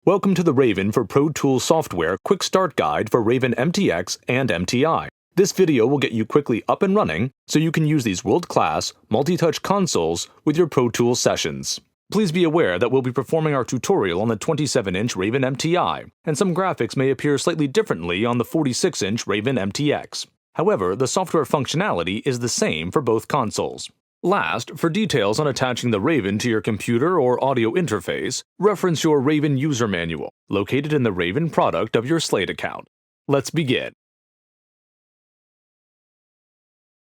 Welcome to the Raven for Pro Tools Software Quick Start Guide for Raven MTX and MTi. This video will get you quickly up and running so you can use these world-class, multi-touch consoles with your Pro Tools sessions. Please be aware that we'll be performing our tutorial on the 27-inch Raven MTi, and some graphics may appear slightly differently on the 46-inch Raven MTX. However, the software functionality is the same for both consoles. Last, for details on attaching the Raven to your computer or audio interface, reference your Raven user manual, located in the Raven product of your Slate account. Let's begin.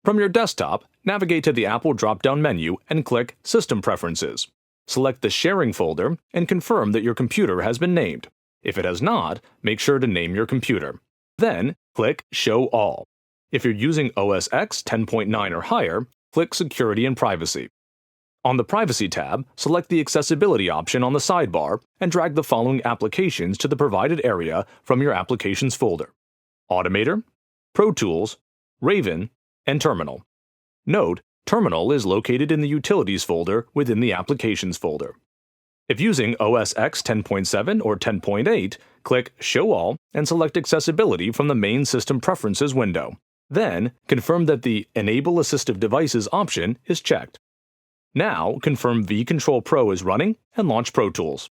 From your desktop, navigate to the Apple drop-down menu and click System Preferences. Select the Sharing folder and confirm that your computer has been named. If it has not, make sure to name your computer. Then, click Show All. If you're using OS X 10.9 or higher, click Security and Privacy. On the Privacy tab, select the Accessibility option on the sidebar and drag the following applications to the provided area from your Applications folder: Automator, Pro Tools, Raven, and Terminal. Note, Terminal is located in the Utilities folder within the Applications folder. If using OS X 10.7 or 10.8, click Show All and select Accessibility from the main System Preferences window. Then, confirm that the Enable Assistive Devices option is checked. Now, confirm vControl Pro is running and launch Pro Tools.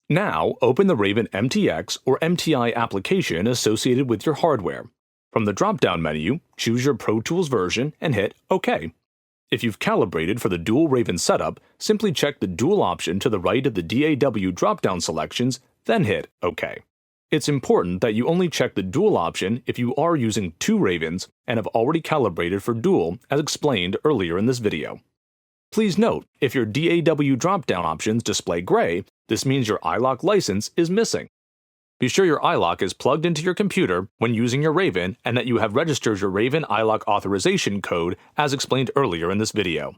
Now, open the Raven MTX or MTi application associated with your hardware. From the drop-down menu, choose your Pro Tools version and hit OK. If you've calibrated for the dual Raven setup, simply check the dual option to the right of the DAW drop-down selections, then hit OK. It's important that you only check the dual option if you are using two Ravens and have already calibrated for dual, as explained earlier in this video. Please note, if your DAW drop-down options display gray, this means your iLok license is missing. Be sure your iLok is plugged into your computer when using your Raven and that you have registered your Raven iLok authorization code as explained earlier in this video.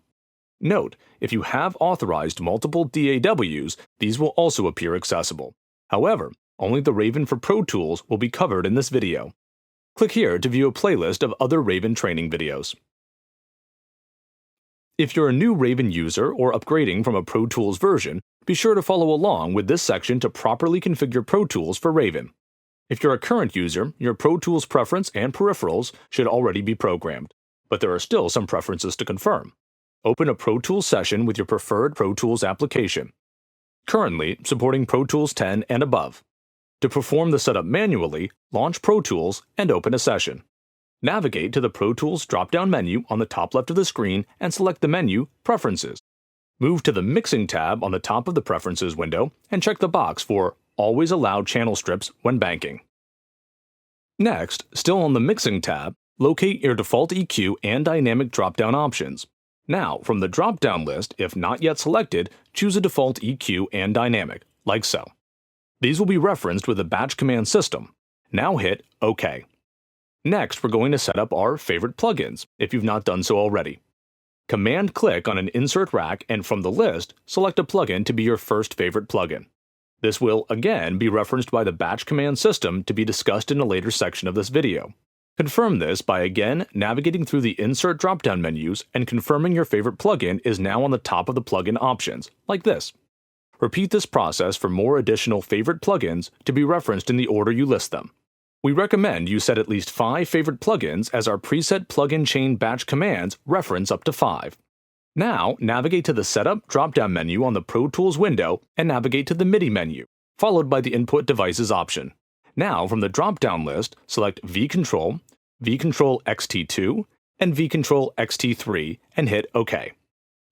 Note, if you have authorized multiple DAWs, these will also appear accessible. However, only the Raven for Pro Tools will be covered in this video. Click here to view a playlist of other Raven training videos. If you're a new Raven user or upgrading from a Pro Tools version, be sure to follow along with this section to properly configure Pro Tools for Raven. If you're a current user, your Pro Tools preference and peripherals should already be programmed, but there are still some preferences to confirm. Open a Pro Tools session with your preferred Pro Tools application. Currently supporting Pro Tools 10 and above. To perform the setup manually, launch Pro Tools and open a session. Navigate to the Pro Tools drop-down menu on the top left of the screen and select the menu Preferences. Move to the Mixing tab on the top of the Preferences window and check the box for Always Allow Channel Strips when banking. Next, still on the Mixing tab, locate your default EQ and dynamic drop-down options. Now, from the drop-down list, if not yet selected, choose a default EQ and dynamic, like so. These will be referenced with the batch command system. Now hit OK. Next, we're going to set up our favorite plugins, if you've not done so already. Command-click on an insert rack and from the list, select a plugin to be your first favorite plugin. This will, again, be referenced by the batch command system to be discussed in a later section of this video. Confirm this by again navigating through the insert drop-down menus and confirming your favorite plugin is now on the top of the plugin options, like this. Repeat this process for more additional favorite plugins to be referenced in the order you list them. We recommend you set at least 5 favorite plugins as our preset plugin chain batch commands reference up to 5. Now, navigate to the Setup drop-down menu on the Pro Tools window and navigate to the MIDI menu, followed by the Input Devices option. Now, from the drop-down list, select vControl, vControl XT2, and vControl XT3 and hit OK.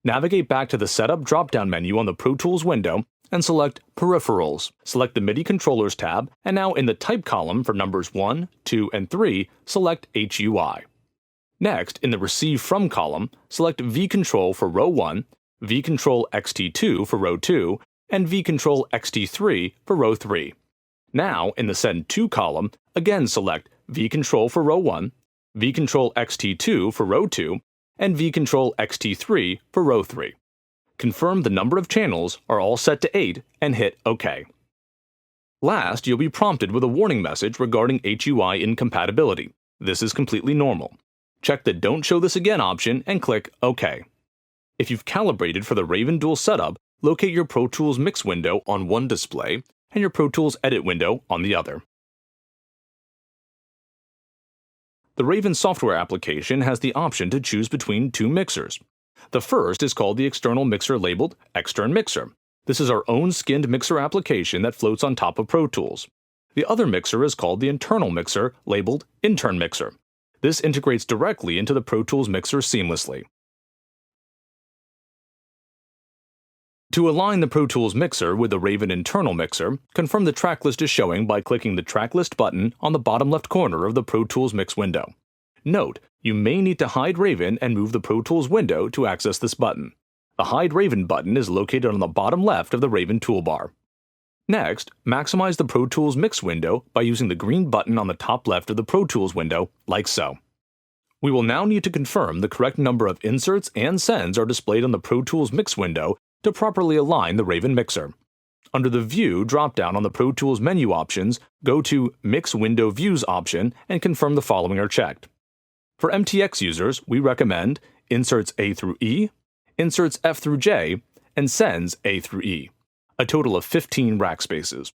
Navigate back to the Setup drop-down menu on the Pro Tools window and select Peripherals. Select the MIDI Controllers tab, and now in the Type column for numbers 1, 2, and 3, select HUI. Next, in the Receive From column, select vControl for row 1, vControl XT2 for row 2, and vControl XT3 for row 3. Now, in the Send To column, again select vControl for row 1, vControl XT2 for row 2, and vControl XT3 for row 3. Confirm the number of channels are all set to 8 and hit OK. Last, you'll be prompted with a warning message regarding HUI incompatibility. This is completely normal. Check the Don't Show This Again option and click OK. If you've calibrated for the Raven dual setup, locate your Pro Tools Mix window on one display and your Pro Tools Edit window on the other. The Raven software application has the option to choose between two mixers. The first is called the external mixer labeled Extern Mixer. This is our own skinned mixer application that floats on top of Pro Tools. The other mixer is called the internal mixer labeled Intern Mixer. This integrates directly into the Pro Tools mixer seamlessly. To align the Pro Tools mixer with the Raven internal mixer, confirm the track list is showing by clicking the Track List button on the bottom left corner of the Pro Tools Mix window. Note, you may need to hide Raven and move the Pro Tools window to access this button. The Hide Raven button is located on the bottom left of the Raven toolbar. Next, maximize the Pro Tools Mix window by using the green button on the top left of the Pro Tools window, like so. We will now need to confirm the correct number of inserts and sends are displayed on the Pro Tools Mix window to properly align the Raven mixer. Under the View drop-down on the Pro Tools menu options, go to Mix Window Views option and confirm the following are checked. For MTX users, we recommend inserts A through E, inserts F through J, and sends A through E, a total of 15 rack spaces.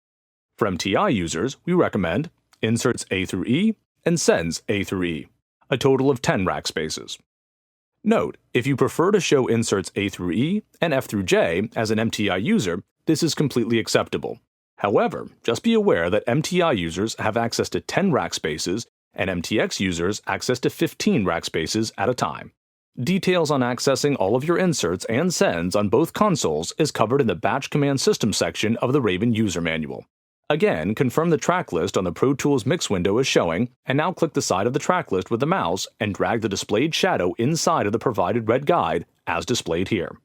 For MTi users, we recommend inserts A through E and sends A through E, a total of 10 rack spaces. Note, if you prefer to show inserts A through E and F through J as an MTi user, this is completely acceptable. However, just be aware that MTi users have access to 10 rack spaces and MTX users access to 15 rack spaces at a time. Details on accessing all of your inserts and sends on both consoles is covered in the Batch Command System section of the Raven User Manual. Again, confirm the track list on the Pro Tools Mix window is showing, and now click the side of the track list with the mouse and drag the displayed shadow inside of the provided red guide, as displayed here.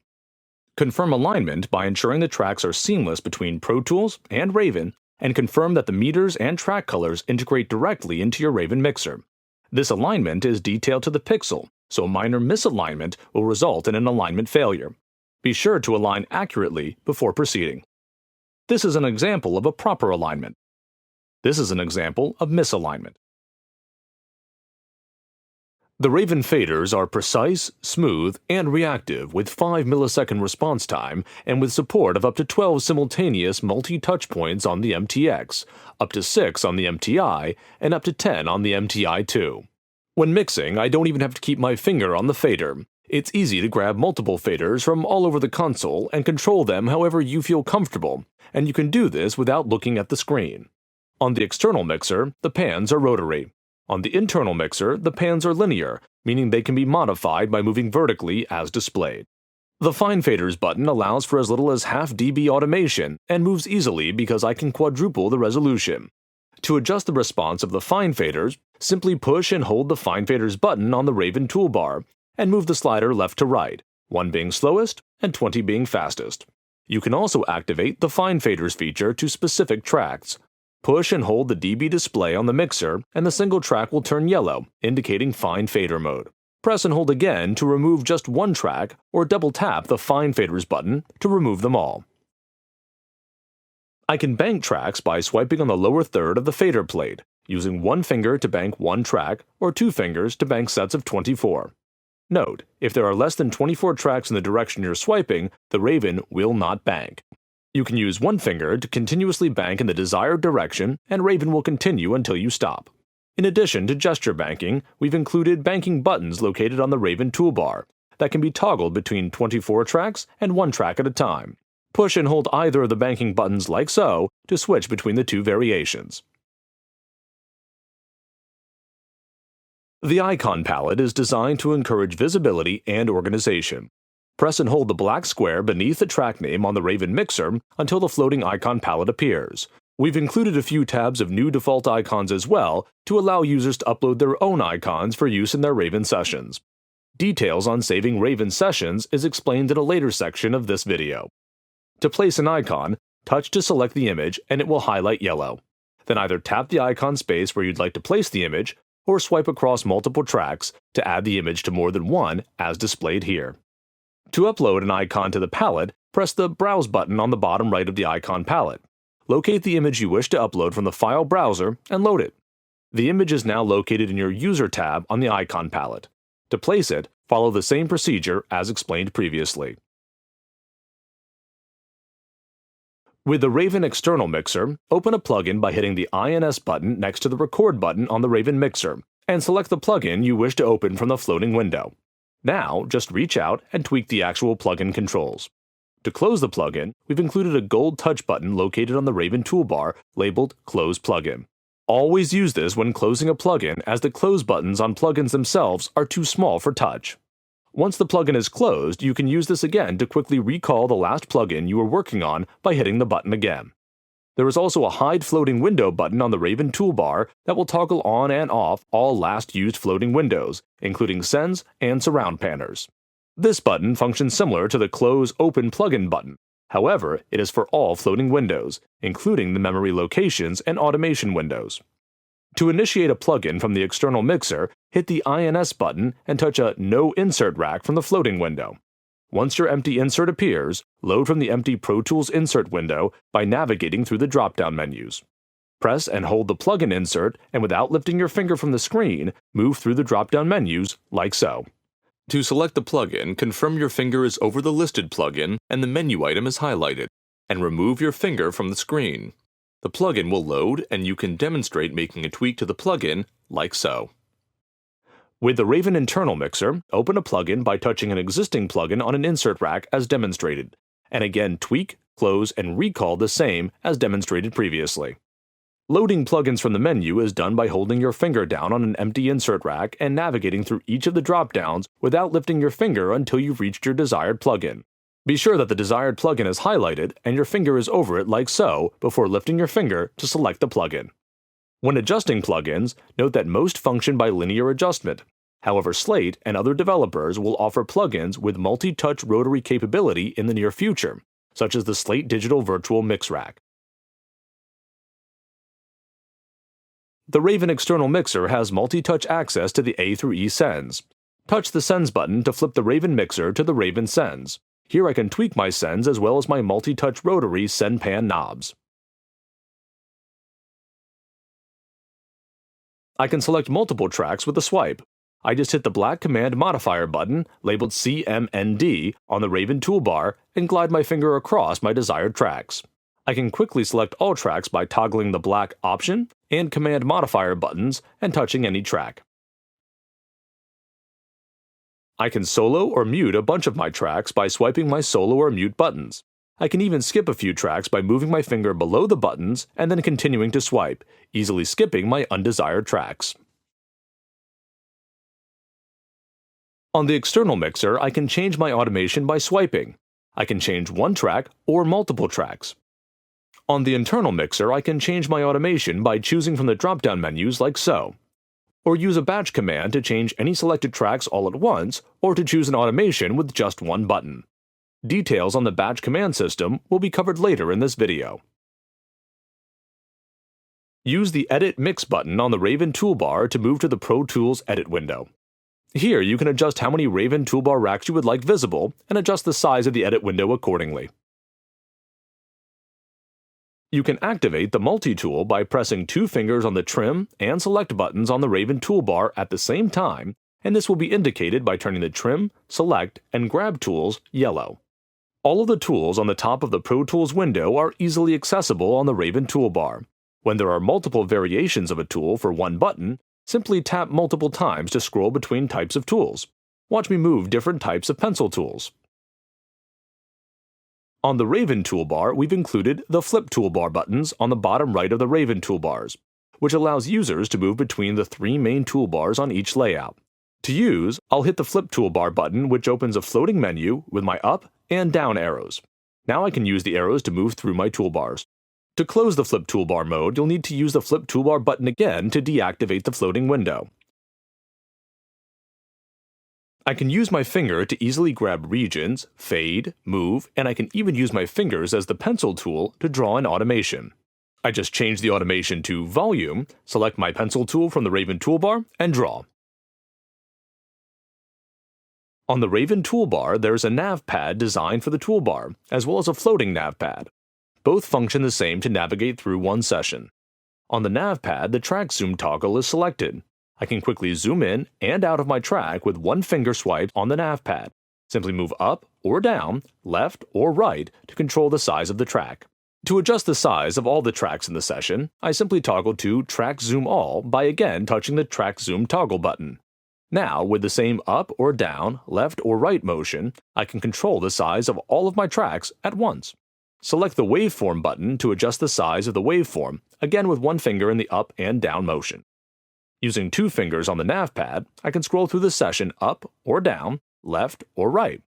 Confirm alignment by ensuring the tracks are seamless between Pro Tools and Raven, and confirm that the meters and track colors integrate directly into your Raven mixer. This alignment is detailed to the pixel, so a minor misalignment will result in an alignment failure. Be sure to align accurately before proceeding. This is an example of a proper alignment. This is an example of misalignment. The Raven faders are precise, smooth, and reactive with 5 millisecond response time and with support of up to 12 simultaneous multi-touch points on the MTX, up to 6 on the MTi, and up to 10 on the MTi2. When mixing, I don't even have to keep my finger on the fader. It's easy to grab multiple faders from all over the console and control them however you feel comfortable, and you can do this without looking at the screen. On the external mixer, the pans are rotary. On the internal mixer, the pans are linear, meaning they can be modified by moving vertically as displayed. The Fine Faders button allows for as little as half dB automation and moves easily because I can quadruple the resolution. To adjust the response of the Fine Faders, simply push and hold the Fine Faders button on the Raven toolbar and move the slider left to right, 1 being slowest and 20 being fastest. You can also activate the Fine Faders feature to specific tracks. Push and hold the dB display on the mixer and the single track will turn yellow, indicating Fine Fader mode. Press and hold again to remove just one track or double tap the Fine Faders button to remove them all. I can bank tracks by swiping on the lower third of the fader plate, using one finger to bank one track or 2 fingers to bank sets of 24. Note, if there are less than 24 tracks in the direction you're swiping, the Raven will not bank. You can use one finger to continuously bank in the desired direction, and Raven will continue until you stop. In addition to gesture banking, we've included banking buttons located on the Raven toolbar that can be toggled between 24 tracks and 1 track at a time. Push and hold either of the banking buttons like so to switch between the 2 variations. The icon palette is designed to encourage visibility and organization. Press and hold the black square beneath the track name on the Raven mixer until the floating icon palette appears. We've included a few tabs of new default icons as well to allow users to upload their own icons for use in their Raven sessions. Details on saving Raven sessions is explained in a later section of this video. To place an icon, touch to select the image and it will highlight yellow. Then either tap the icon space where you'd like to place the image, or swipe across multiple tracks to add the image to more than one as displayed here. To upload an icon to the palette, press the Browse button on the bottom right of the icon palette. Locate the image you wish to upload from the file browser and load it. The image is now located in your User tab on the icon palette. To place it, follow the same procedure as explained previously. With the Raven External Mixer, open a plugin by hitting the INS button next to the Record button on the Raven Mixer, and select the plugin you wish to open from the floating window. Now, just reach out and tweak the actual plugin controls. To close the plugin, we've included a gold touch button located on the Raven toolbar labeled Close Plugin. Always use this when closing a plugin, as the close buttons on plugins themselves are too small for touch. Once the plugin is closed, you can use this again to quickly recall the last plugin you were working on by hitting the button again. There is also a Hide Floating Window button on the Raven toolbar that will toggle on and off all last used floating windows, including sends and surround panners. This button functions similar to the Close Open Plugin button. However, it is for all floating windows, including the memory locations and automation windows. To initiate a plugin from the external mixer, hit the INS button and touch a No Insert rack from the floating window. Once your empty insert appears, load from the empty Pro Tools insert window by navigating through the drop-down menus. Press and hold the plugin insert, and without lifting your finger from the screen, move through the drop-down menus like so. To select the plugin, confirm your finger is over the listed plugin and the menu item is highlighted, and remove your finger from the screen. The plugin will load, and you can demonstrate making a tweak to the plugin like so. With the Raven Internal Mixer, open a plugin by touching an existing plugin on an insert rack as demonstrated, and again tweak, close, and recall the same as demonstrated previously. Loading plugins from the menu is done by holding your finger down on an empty insert rack and navigating through each of the drop-downs without lifting your finger until you've reached your desired plugin. Be sure that the desired plugin is highlighted and your finger is over it like so before lifting your finger to select the plugin. When adjusting plugins, note that most function by linear adjustment. However, Slate and other developers will offer plugins with multi-touch rotary capability in the near future, such as the Slate Digital Virtual Mix Rack. The Raven External Mixer has multi-touch access to the A through E sends. Touch the Sends button to flip the Raven Mixer to the Raven Sends. Here I can tweak my sends as well as my multi-touch rotary send pan knobs. I can select multiple tracks with a swipe. I just hit the black command modifier button labeled CMND on the Raven toolbar and glide my finger across my desired tracks. I can quickly select all tracks by toggling the black Option and Command modifier buttons and touching any track. I can solo or mute a bunch of my tracks by swiping my solo or mute buttons. I can even skip a few tracks by moving my finger below the buttons and then continuing to swipe, easily skipping my undesired tracks. On the external mixer, I can change my automation by swiping. I can change one track or multiple tracks. On the internal mixer, I can change my automation by choosing from the drop-down menus like so, or use a batch command to change any selected tracks all at once, or to choose an automation with just one button. Details on the batch command system will be covered later in this video. Use the Edit Mix button on the Raven toolbar to move to the Pro Tools Edit window. Here you can adjust how many Raven toolbar racks you would like visible and adjust the size of the edit window accordingly. You can activate the multi-tool by pressing two fingers on the Trim and Select buttons on the Raven toolbar at the same time, and this will be indicated by turning the Trim, Select, and Grab tools yellow. All of the tools on the top of the Pro Tools window are easily accessible on the Raven toolbar. When there are multiple variations of a tool for one button, simply tap multiple times to scroll between types of tools. Watch me move different types of pencil tools. On the Raven toolbar, we've included the Flip toolbar buttons on the bottom right of the Raven toolbars, which allows users to move between the three main toolbars on each layout. To use, I'll hit the Flip toolbar button, which opens a floating menu with my up and down arrows. Now I can use the arrows to move through my toolbars. To close the Flip toolbar mode, you'll need to use the Flip toolbar button again to deactivate the floating window. I can use my finger to easily grab regions, fade, move, and I can even use my fingers as the pencil tool to draw an automation. I just change the automation to Volume, select my pencil tool from the Raven toolbar, and draw. On the Raven toolbar, there's a nav pad designed for the toolbar, as well as a floating nav pad. Both function the same to navigate through one session. On the nav pad, the track zoom toggle is selected. I can quickly zoom in and out of my track with one finger swipe on the nav pad. Simply move up or down, left or right to control the size of the track. To adjust the size of all the tracks in the session, I simply toggle to Track Zoom All by again touching the Track Zoom toggle button. Now, with the same up or down, left or right motion, I can control the size of all of my tracks at once. Select the Waveform button to adjust the size of the waveform, again with one finger in the up and down motion. Using 2 fingers on the nav pad, I can scroll through the session up or down, left or right.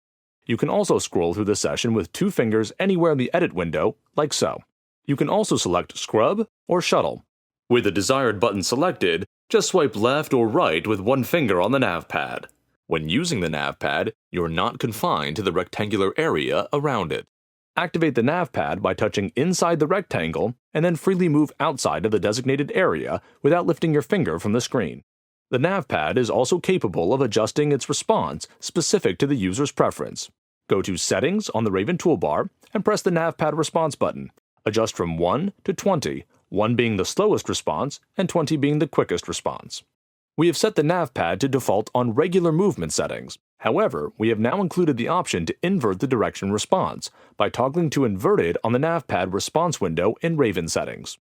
You can also scroll through the session with 2 fingers anywhere in the edit window, like so. You can also select Scrub or Shuttle. With the desired button selected, just swipe left or right with 1 finger on the nav pad. When using the nav pad, you're not confined to the rectangular area around it. Activate the nav pad by touching inside the rectangle and then freely move outside of the designated area without lifting your finger from the screen. The nav pad is also capable of adjusting its response specific to the user's preference. Go to Settings on the Raven toolbar and press the nav pad response button. Adjust from 1 to 20, 1 being the slowest response and 20 being the quickest response. We have set the nav pad to default on regular movement settings. However, we have now included the option to invert the direction response by toggling to Inverted on the nav pad response window in Raven settings.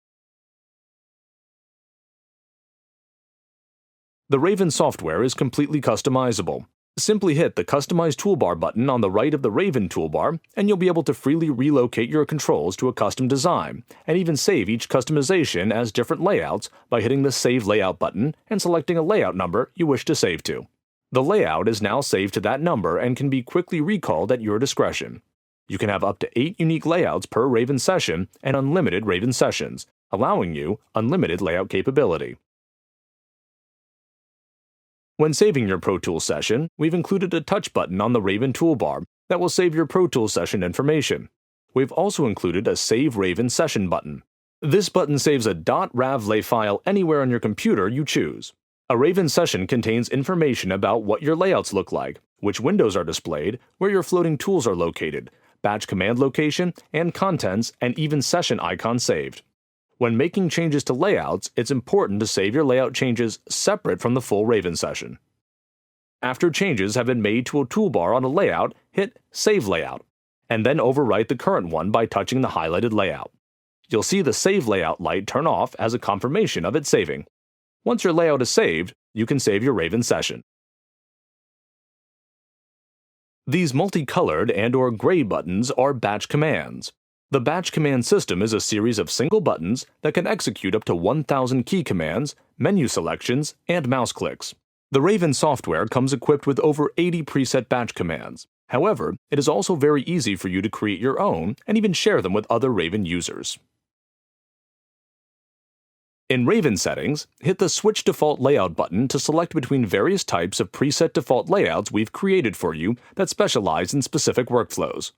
The Raven software is completely customizable. Simply hit the Customize Toolbar button on the right of the Raven toolbar, and you'll be able to freely relocate your controls to a custom design, and even save each customization as different layouts by hitting the Save Layout button and selecting a layout number you wish to save to. The layout is now saved to that number and can be quickly recalled at your discretion. You can have up to 8 unique layouts per Raven session and unlimited Raven sessions, allowing you unlimited layout capability. When saving your Pro Tools session, we've included a touch button on the Raven toolbar that will save your Pro Tools session information. We've also included a Save Raven Session button. This button saves a .ravlay file anywhere on your computer you choose. A Raven session contains information about what your layouts look like, which windows are displayed, where your floating tools are located, batch command location, and contents, and even session icons saved. When making changes to layouts, it's important to save your layout changes separate from the full Raven session. After changes have been made to a toolbar on a layout, hit Save Layout, and then overwrite the current one by touching the highlighted layout. You'll see the Save Layout light turn off as a confirmation of its saving. Once your layout is saved, you can save your Raven session. These multicolored and/or gray buttons are batch commands. The batch command system is a series of single buttons that can execute up to 1,000 key commands, menu selections, and mouse clicks. The Raven software comes equipped with over 80 preset batch commands. However, it is also very easy for you to create your own and even share them with other Raven users. In Raven settings, hit the Switch Default Layout button to select between various types of preset default layouts we've created for you that specialize in specific workflows.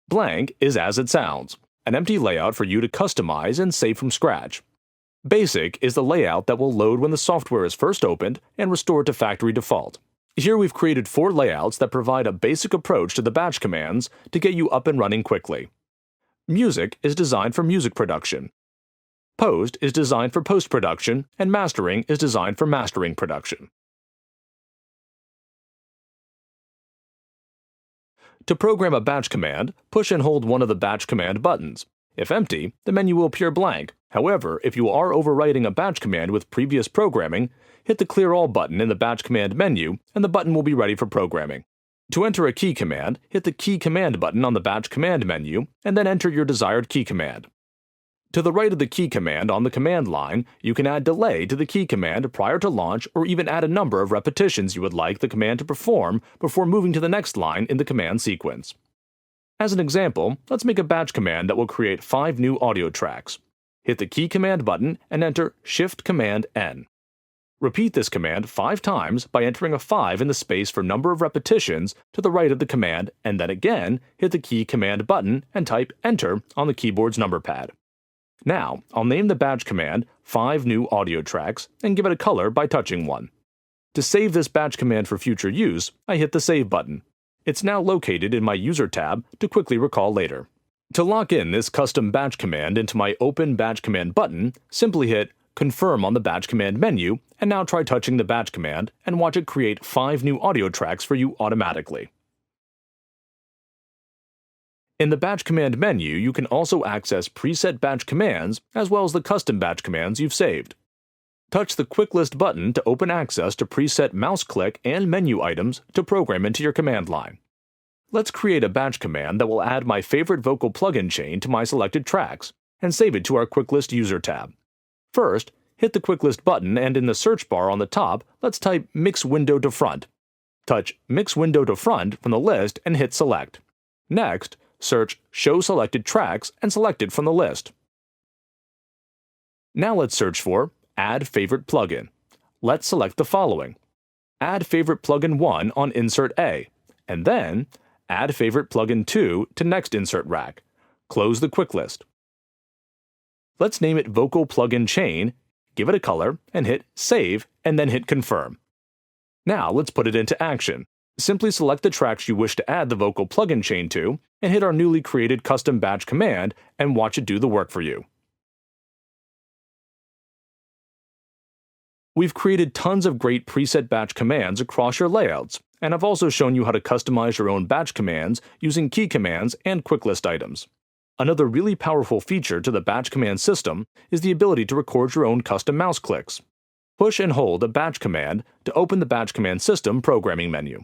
Blank is as it sounds, an empty layout for you to customize and save from scratch. Basic is the layout that will load when the software is first opened and restored to factory default. Here we've created 4 layouts that provide a basic approach to the batch commands to get you up and running quickly. Music is designed for music production. Post is designed for post-production, and mastering is designed for mastering production. To program a batch command, push and hold one of the batch command buttons. If empty, the menu will appear blank. However, if you are overwriting a batch command with previous programming, hit the Clear All button in the batch command menu, and the button will be ready for programming. To enter a key command, hit the Key Command button on the batch command menu, and then enter your desired key command. To the right of the key command on the command line, you can add delay to the key command prior to launch or even add a number of repetitions you would like the command to perform before moving to the next line in the command sequence. As an example, let's make a batch command that will create 5 new audio tracks. Hit the key command button and enter Shift-Command-N. Repeat this command 5 times by entering a 5 in the space for number of repetitions to the right of the command, and then again hit the key command button and type Enter on the keyboard's number pad. Now, I'll name the batch command 5 new audio tracks and give it a color by touching one. To save this batch command for future use, I hit the Save button. It's now located in my User tab to quickly recall later. To lock in this custom batch command into my Open Batch Command button, simply hit Confirm on the batch command menu, and now try touching the batch command and watch it create 5 new audio tracks for you automatically. In the batch command menu, you can also access preset batch commands as well as the custom batch commands you've saved. Touch the Quicklist button to open access to preset mouse click and menu items to program into your command line. Let's create a batch command that will add my favorite vocal plugin chain to my selected tracks and save it to our Quicklist user tab. First, hit the Quicklist button and in the search bar on the top, let's type Mix Window to Front. Touch Mix Window to Front from the list and hit Select. Next, search Show Selected Tracks and select it from the list. Now let's search for Add Favorite Plugin. Let's select the following. Add Favorite Plugin 1 on Insert A, and then Add Favorite Plugin 2 to next insert rack. Close the Quicklist. Let's name it Vocal Plugin Chain, give it a color, and hit Save, and then hit Confirm. Now let's put it into action. Simply select the tracks you wish to add the vocal plugin chain to, and hit our newly created custom batch command and watch it do the work for you. We've created tons of great preset batch commands across your layouts, and I've also shown you how to customize your own batch commands using key commands and Quicklist items. Another really powerful feature to the batch command system is the ability to record your own custom mouse clicks. Push and hold a batch command to open the batch command system programming menu.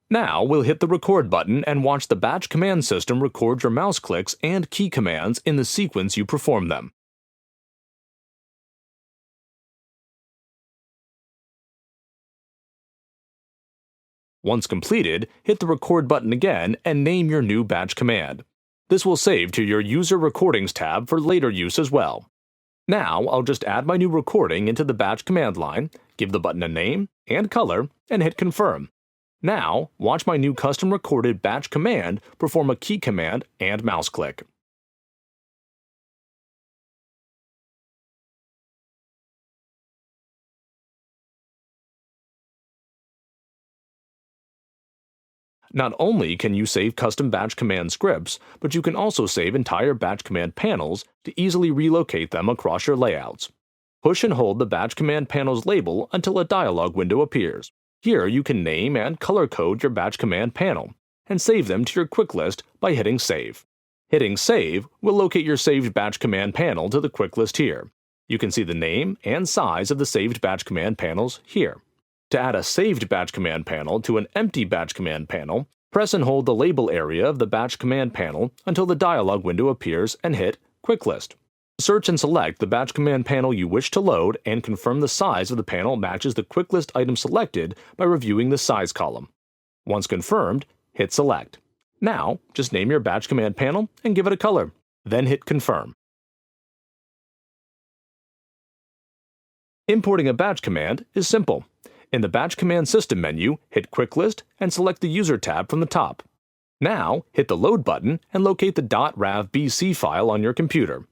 Now we'll hit the record button and watch the batch command system record your mouse clicks and key commands in the sequence you perform them. Once completed, hit the record button again and name your new batch command. This will save to your User Recordings tab for later use as well. Now I'll just add my new recording into the batch command line, give the button a name and color, and hit Confirm. Now, watch my new custom recorded batch command perform a key command and mouse click. Not only can you save custom batch command scripts, but you can also save entire batch command panels to easily relocate them across your layouts. Push and hold the batch command panel's label until a dialog window appears. Here you can name and color code your batch command panel, and save them to your Quicklist by hitting Save. Hitting Save will locate your saved batch command panel to the Quicklist here. You can see the name and size of the saved batch command panels here. To add a saved batch command panel to an empty batch command panel, press and hold the label area of the batch command panel until the dialog window appears and hit Quicklist. Search and select the batch command panel you wish to load and confirm the size of the panel matches the Quicklist item selected by reviewing the size column. Once confirmed, hit Select. Now, just name your batch command panel and give it a color, then hit Confirm. Importing a batch command is simple. In the Batch Command System menu, hit Quicklist and select the User tab from the top. Now, hit the Load button and locate the .ravbc file on your computer.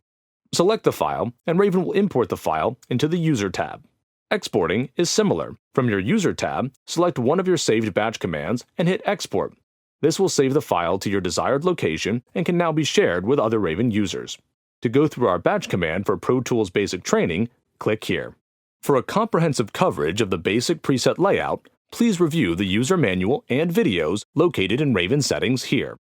Select the file, and Raven will import the file into the User tab. Exporting is similar. From your User tab, select one of your saved batch commands and hit Export. This will save the file to your desired location and can now be shared with other Raven users. To go through our batch command for Pro Tools Basic Training, click here. For a comprehensive coverage of the basic preset layout, please review the user manual and videos located in Raven Settings here.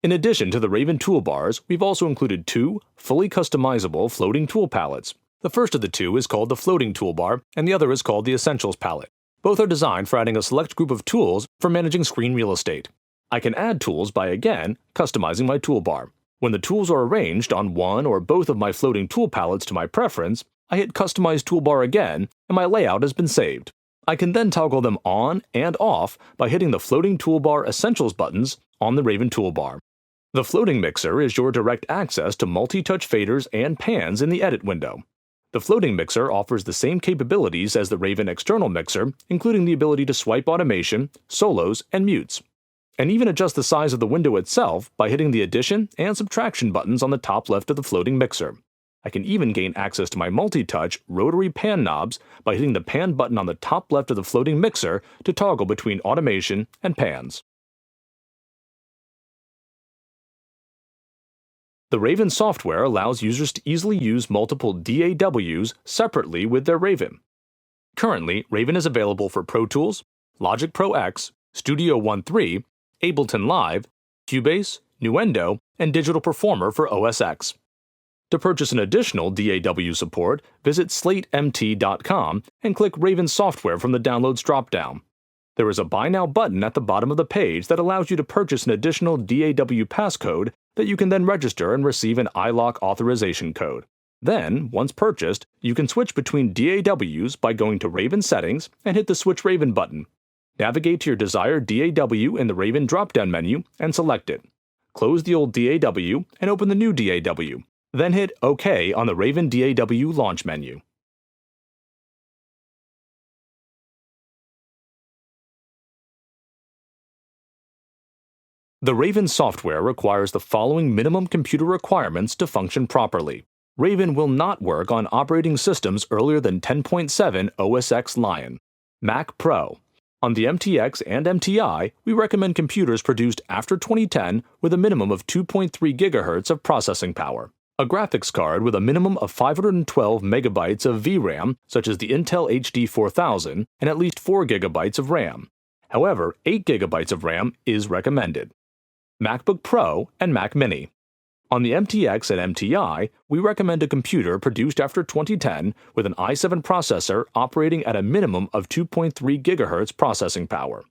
In addition to the Raven toolbars, we've also included two fully customizable floating tool palettes. The first of the two is called the Floating Toolbar, and the other is called the Essentials palette. Both are designed for adding a select group of tools for managing screen real estate. I can add tools by, again, customizing my toolbar. When the tools are arranged on one or both of my floating tool palettes to my preference, I hit Customize Toolbar again, and my layout has been saved. I can then toggle them on and off by hitting the Floating Toolbar Essentials buttons on the Raven toolbar. The floating mixer is your direct access to multi-touch faders and pans in the Edit window. The floating mixer offers the same capabilities as the Raven external mixer, including the ability to swipe automation, solos, and mutes, and even adjust the size of the window itself by hitting the addition and subtraction buttons on the top left of the floating mixer. I can even gain access to my multi-touch rotary pan knobs by hitting the pan button on the top left of the floating mixer to toggle between automation and pans. The Raven software allows users to easily use multiple DAWs separately with their Raven. Currently, Raven is available for Pro Tools, Logic Pro X, Studio One 3, Ableton Live, Cubase, Nuendo, and Digital Performer for OS X. To purchase an additional DAW support, visit slatemt.com and click Raven Software from the Downloads dropdown. There is a Buy Now button at the bottom of the page that allows you to purchase an additional DAW passcode that you can then register and receive an iLock authorization code. Then, once purchased, you can switch between DAWs by going to Raven Settings and hit the Switch Raven button. Navigate to your desired DAW in the Raven drop-down menu and select it. Close the old DAW and open the new DAW. Then hit OK on the Raven DAW launch menu. The Raven software requires the following minimum computer requirements to function properly. Raven will not work on operating systems earlier than 10.7 OS X Lion. Mac Pro. On the MTX and MTi, we recommend computers produced after 2010 with a minimum of 2.3 GHz of processing power. A graphics card with a minimum of 512 MB of VRAM, such as the Intel HD 4000, and at least 4 GB of RAM. However, 8 GB of RAM is recommended. MacBook Pro and Mac Mini. On the MTX and MTi, we recommend a computer produced after 2010 with an i7 processor operating at a minimum of 2.3 GHz processing power.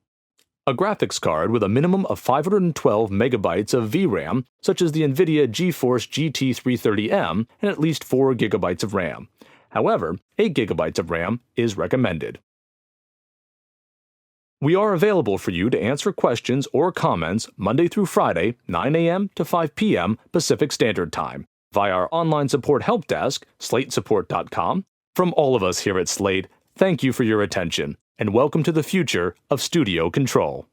A graphics card with a minimum of 512 MB of VRAM, such as the NVIDIA GeForce GT 330M, and at least 4 GB of RAM. However, 8 GB of RAM is recommended. We are available for you to answer questions or comments Monday through Friday, 9 a.m. to 5 p.m. Pacific Standard Time, via our online support help desk, slatesupport.com. From all of us here at Slate, thank you for your attention, and welcome to the future of Studio Control.